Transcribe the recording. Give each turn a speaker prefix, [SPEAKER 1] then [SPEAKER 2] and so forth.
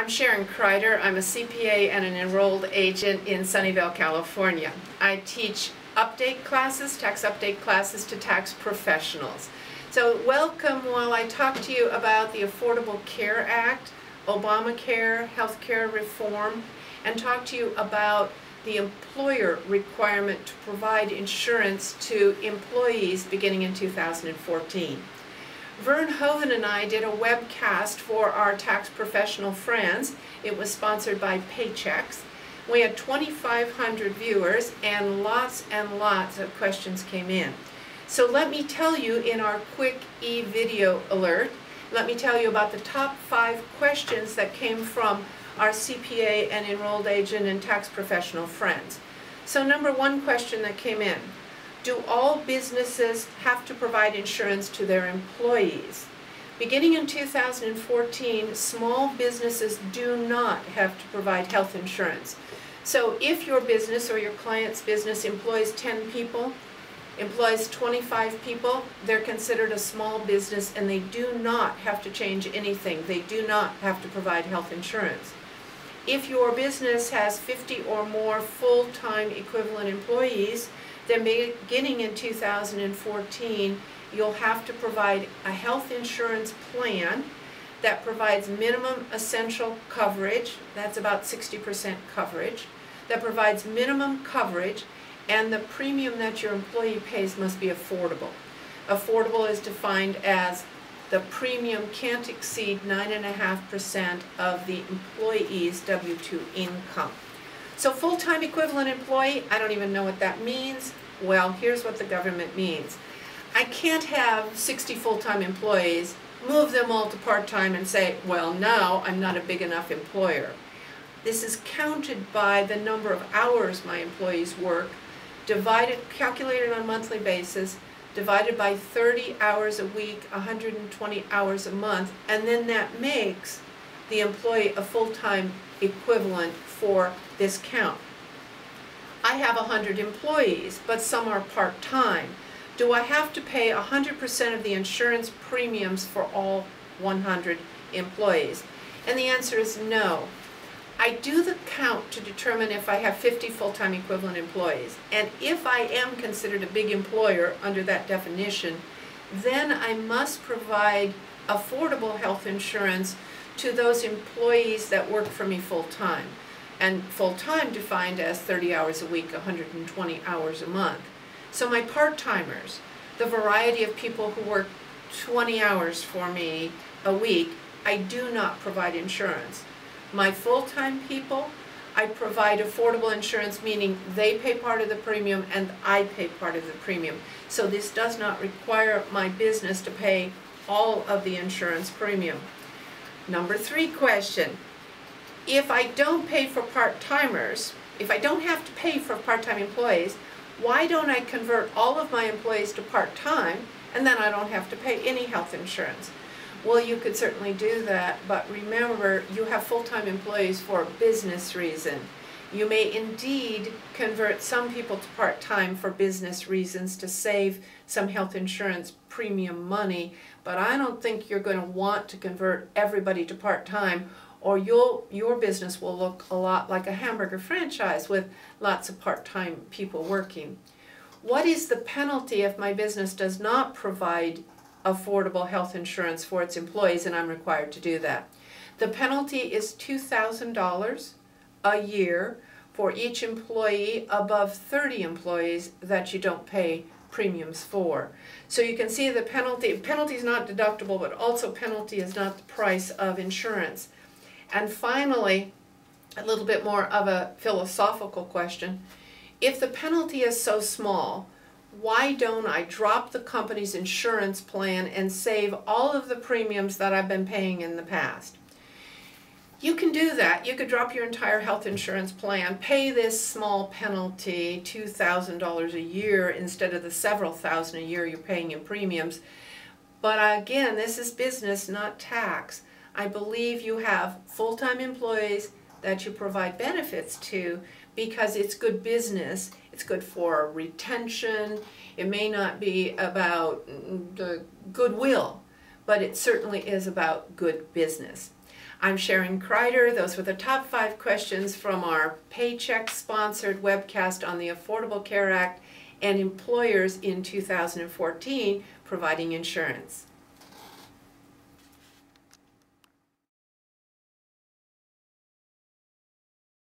[SPEAKER 1] I'm Sharon Kreider. I'm a CPA and an enrolled agent in Sunnyvale, California. I teach update classes, tax update classes to tax professionals. So welcome while I talk to you about the Affordable Care Act, Obamacare, healthcare reform, and talk to you about the employer requirement to provide insurance to employees beginning in 2014. Vern Hoven and I did a webcast for our tax professional friends. It was sponsored by Paychecks. We had 2,500 viewers and lots of questions came in. So let me tell you in our quick e-video alert, let me tell you about the top 5 questions that came from our CPA and enrolled agent and tax professional friends. So number 1 question that came in: do all businesses have to provide insurance to their employees? Beginning in 2014, small businesses do not have to provide health insurance. So if your business or your client's business employs 10 people, employs 25 people, they're considered a small business and they do not have to change anything. They do not have to provide health insurance. If your business has 50 or more full-time equivalent employees, then beginning in 2014, you'll have to provide a health insurance plan that provides minimum essential coverage, that's about 60% coverage, that provides minimum coverage, and the premium that your employee pays must be affordable. Affordable is defined as the premium can't exceed 9.5% of the employee's W-2 income. So full-time equivalent employee, I don't even know what that means. Well, here's what the government means. I can't have 60 full-time employees, move them all to part-time and say, well, now I'm not a big enough employer. This is counted by the number of hours my employees work, calculated on a monthly basis, divided by 30 hours a week, 120 hours a month, and then that makes the employee a full-time equivalent for this count. I have 100 employees, but some are part-time. Do I have to pay 100% of the insurance premiums for all 100 employees? And the answer is no. I do the count to determine if I have 50 full-time equivalent employees. And if I am considered a big employer under that definition, then I must provide affordable health insurance to those employees that work for me full-time. And full-time defined as 30 hours a week, 120 hours a month. So my part-timers, the variety of people who work 20 hours for me a week, I do not provide insurance. My full-time people, I provide affordable insurance, meaning they pay part of the premium and I pay part of the premium. So this does not require my business to pay all of the insurance premium. Number 3 question: if I don't pay for part-timers, if I don't have to pay for part-time employees, why don't I convert all of my employees to part-time and then I don't have to pay any health insurance? Well, you could certainly do that, but remember, you have full-time employees for a business reason. You may indeed convert some people to part-time for business reasons to save some health insurance premium money, but I don't think you're going to want to convert everybody to part-time, or your business will look a lot like a hamburger franchise with lots of part-time people working. What is the penalty if my business does not provide affordable health insurance for its employees and I'm required to do that? The penalty is $2,000 a year for each employee above 30 employees that you don't pay premiums for. So you can see the penalty is not deductible, but also penalty is not the price of insurance. And finally, a little bit more of a philosophical question: if the penalty is so small, why don't I drop the company's insurance plan and save all of the premiums that I've been paying in the past? You can do that. You could drop your entire health insurance plan, pay this small penalty, $2,000 a year, instead of the several thousand a year you're paying in premiums. But again, this is business, not tax. I believe you have full-time employees that you provide benefits to because it's good business. It's good for retention. It may not be about the goodwill, but it certainly is about good business. I'm Sharon Kreider. Those were the top 5 questions from our Paycheck-sponsored webcast on the Affordable Care Act and employers in 2014 providing insurance.